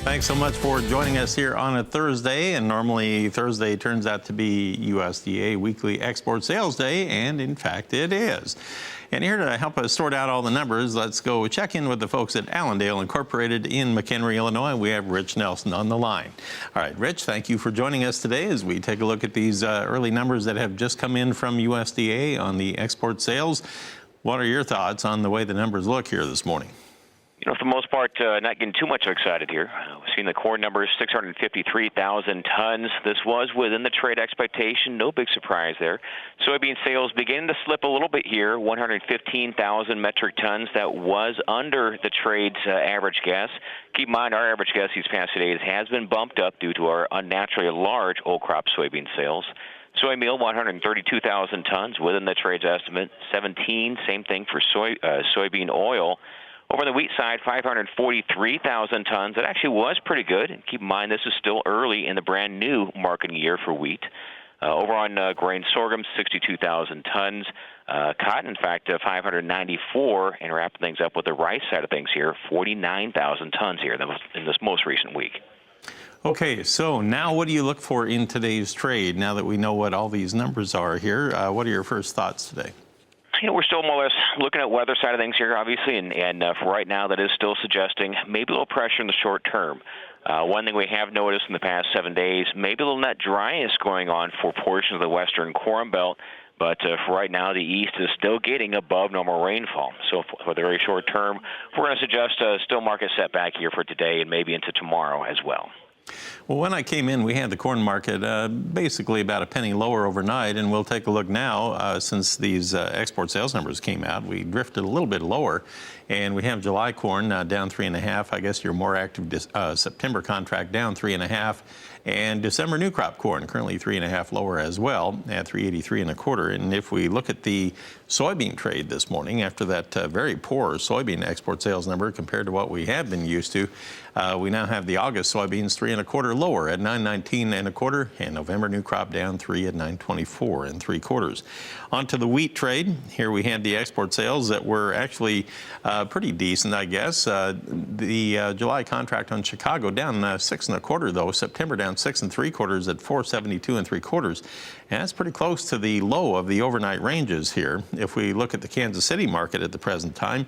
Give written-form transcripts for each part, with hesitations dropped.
Thanks so much for joining us here on a Thursday. And normally Thursday turns out to be USDA Weekly Export Sales Day, and in fact it is. And here to help us sort out all the numbers, let's go check in with the folks at Allendale Incorporated in McHenry, Illinois. We have Rich Nelson on the line. All right, Rich, thank you for joining us today as we take a look at these early numbers that have just come in from USDA on the export sales. What are your thoughts on the way the numbers look here this morning? You know, for the most part, not getting too much excited here. We've seen the corn numbers, 653,000 tons. This was within the trade expectation. No big surprise there. Soybean sales beginning to slip a little bit here, 115,000 metric tons. That was under the trade's average guess. Keep in mind, our average guess these past 2 days has been bumped up due to our unnaturally large old crop soybean sales. Soy meal, 132,000 tons within the trade's estimate. 17, same thing for soybean oil. Over on the wheat side, 543,000 tons. That actually was pretty good. And keep in mind, this is still early in the brand new marketing year for wheat. Over on grain sorghum, 62,000 tons. Cotton, in fact, 594. And wrapping things up with the rice side of things here, 49,000 tons here in this most recent week. Okay, so now what do you look for in today's trade now that we know what all these numbers are here? What are your first thoughts today? You know, we're still more or less looking at weather side of things here, obviously, and for right now, that is still suggesting maybe a little pressure in the short term. One thing we have noticed in the past 7 days, maybe a little net dryness going on for portions of the western corn belt, but for right now, the east is still getting above normal rainfall. So for the very short term, we're going to suggest a still market setback here for today and maybe into tomorrow as well. Well, when I came in, we had the corn market basically about a penny lower overnight, and we'll take a look now since these export sales numbers came out. We drifted a little bit lower, and we have July corn down 3.5. I guess your more active September contract down 3.5, and December new crop corn currently 3.5 lower as well at 383.25. And if we look at the soybean trade this morning, after that very poor soybean export sales number compared to what we have been used to, we now have the August soybeans 3.25 lower at 919.25, and November new crop down 3 at 924.75. On to the wheat trade. Here we had the export sales that were actually pretty decent, I guess. The July contract on Chicago down 6.25 though. September down 6.75 at 472.75. And that's pretty close to the low of the overnight ranges here. If we look at the Kansas City market at the present time,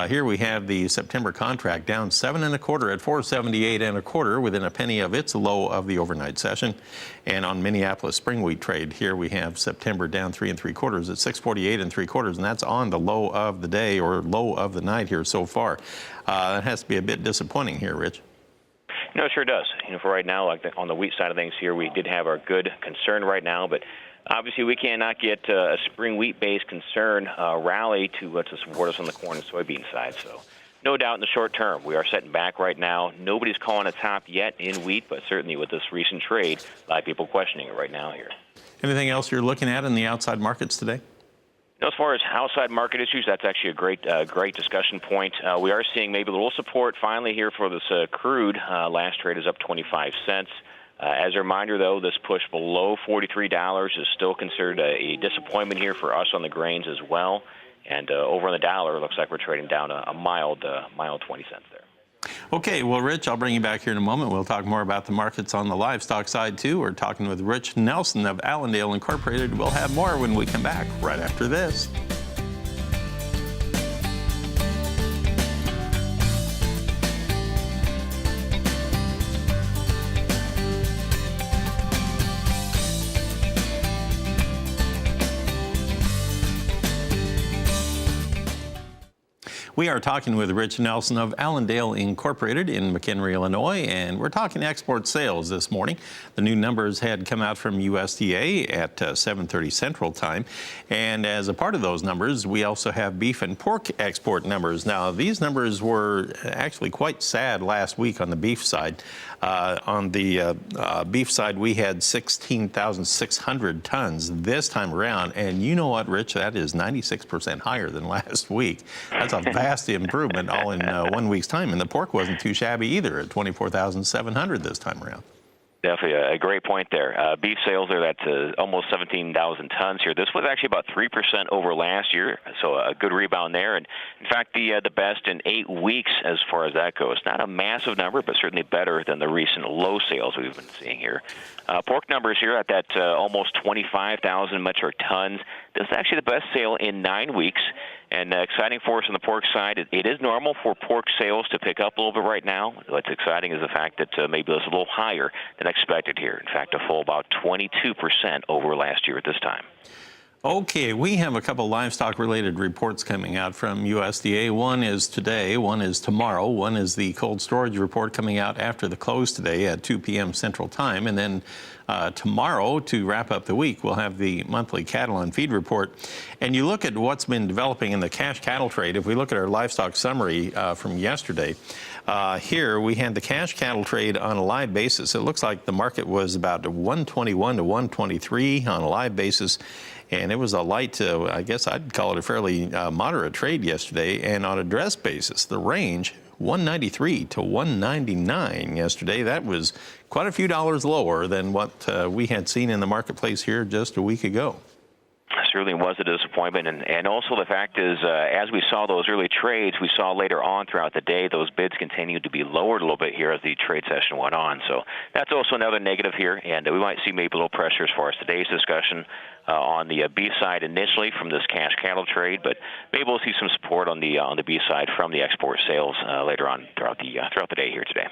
here we have the September contract down 7.25 at 478.25, within a penny of its low of the overnight session. And on Minneapolis spring wheat trade, here we have September down 3.75 at 648.75, and that's on the low of the day or low of the night here so far. That has to be a bit disappointing here, Rich. No, it sure does. You know, for right now, like on the wheat side of things here, we did have our good concern right now, but obviously we cannot get a spring wheat-based concern rally to support us on the corn and soybean side. So no doubt in the short term, we are setting back right now. Nobody's calling a top yet in wheat, but certainly with this recent trade, a lot of people questioning it right now here. Anything else you're looking at in the outside markets today? As far as outside market issues, that's actually a great discussion point. We are seeing maybe a little support finally here for this crude. Last trade is up 25 cents. As a reminder, though, this push below $43 is still considered a disappointment here for us on the grains as well. And over on the dollar, it looks like we're trading down a mild 20 cents there. Okay, well, Rich, I'll bring you back here in a moment. We'll talk more about the markets on the livestock side, too. We're talking with Rich Nelson of Allendale Incorporated. We'll have more when we come back right after this. We are talking with Rich Nelson of Allendale Incorporated in McHenry, Illinois, and we're talking export sales this morning. The new numbers had come out from USDA at 7:30 Central Time, and as a part of those numbers, we also have beef and pork export numbers. Now, these numbers were actually quite sad last week on the beef side. On the beef side, we had 16,600 tons this time around, and you know what, Rich? That is 96% higher than last week. That's a vast improvement all in 1 week's time, and the pork wasn't too shabby either at 24,700 this time around. Definitely a great point there. Beef sales are at almost 17,000 tons here. This was actually about 3% over last year, so a good rebound there. And in fact, the best in 8 weeks as far as that goes. Not a massive number, but certainly better than the recent low sales we've been seeing here. Pork numbers here at that almost 25,000 metric tons. This is actually the best sale in 9 weeks. And exciting for us on the pork side, it is normal for pork sales to pick up a little bit right now. What's exciting is the fact that maybe it's a little higher than expected here. In fact, a full about 22% over last year at this time. Okay, we have a couple livestock-related reports coming out from USDA. One is today, one is tomorrow. One is the cold storage report coming out after the close today at 2 p.m. Central Time. And then tomorrow, to wrap up the week, we'll have the monthly cattle and feed report. And you look at what's been developing in the cash cattle trade. If we look at our livestock summary from yesterday, here we had the cash cattle trade on a live basis. It looks like the market was about 121 to 123 on a live basis. And it was a light, I guess I'd call it a fairly moderate trade yesterday. And on a dress basis, the range, 193 to 199 yesterday. That was quite a few dollars lower than what we had seen in the marketplace here just a week ago. Certainly was a disappointment, and also the fact is, as we saw those early trades, we saw later on throughout the day, those bids continued to be lowered a little bit here as the trade session went on. So that's also another negative here, and we might see maybe a little pressure as far as today's discussion on the beef side initially from this cash cattle trade, but maybe we'll see some support on the beef side from the export sales later on throughout the day here today.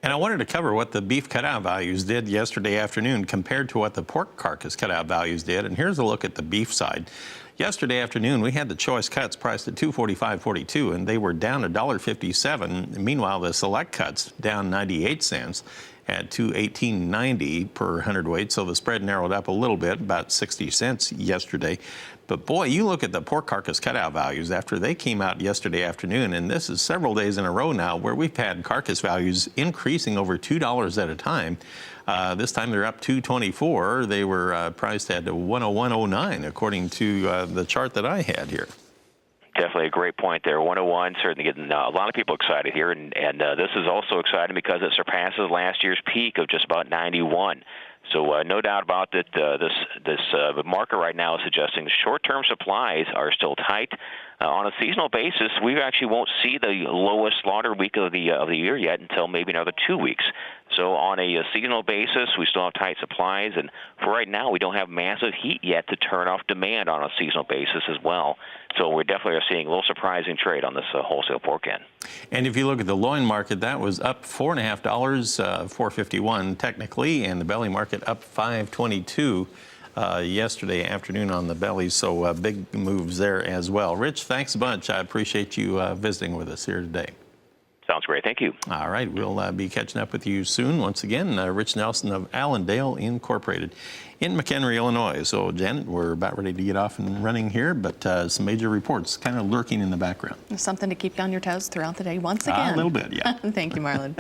And I wanted to cover what the beef cutout values did yesterday afternoon compared to what the pork carcass cutout values did. And here's a look at the beef side. Yesterday afternoon, we had the choice cuts priced at $245.42, and they were down $1.57. Meanwhile, the select cuts down 98 cents at $218.90 per hundredweight. So the spread narrowed up a little bit, about 60 cents yesterday. But boy, you look at the pork carcass cutout values after they came out yesterday afternoon, and this is several days in a row now where we've had carcass values increasing over $2 at a time. This time they're up $2.24. They were priced at $101.09 according to the chart that I had here. Definitely a great point there. 101, certainly getting a lot of people excited here, and this is also exciting because it surpasses last year's peak of just about 91. So no doubt about that. This market right now is suggesting short-term supplies are still tight. On a seasonal basis, we actually won't see the lowest slaughter week of the year yet until maybe another 2 weeks. So on a seasonal basis, we still have tight supplies, and for right now, we don't have massive heat yet to turn off demand on a seasonal basis as well. So we definitely are seeing a little surprising trade on this wholesale pork end. And if you look at the loin market, that was up $4.50, $4.51 technically, and the belly market up $5.22 yesterday afternoon on the belly. So big moves there as well. Rich, thanks a bunch. I appreciate you visiting with us here today. Sounds great. Thank you. All right. We'll be catching up with you soon. Once again, Rich Nelson of Allendale Incorporated in McHenry, Illinois. So, Janet, we're about ready to get off and running here, but some major reports kind of lurking in the background. Something to keep you on your toes throughout the day once again. A little bit, yeah. Thank you, Marlon.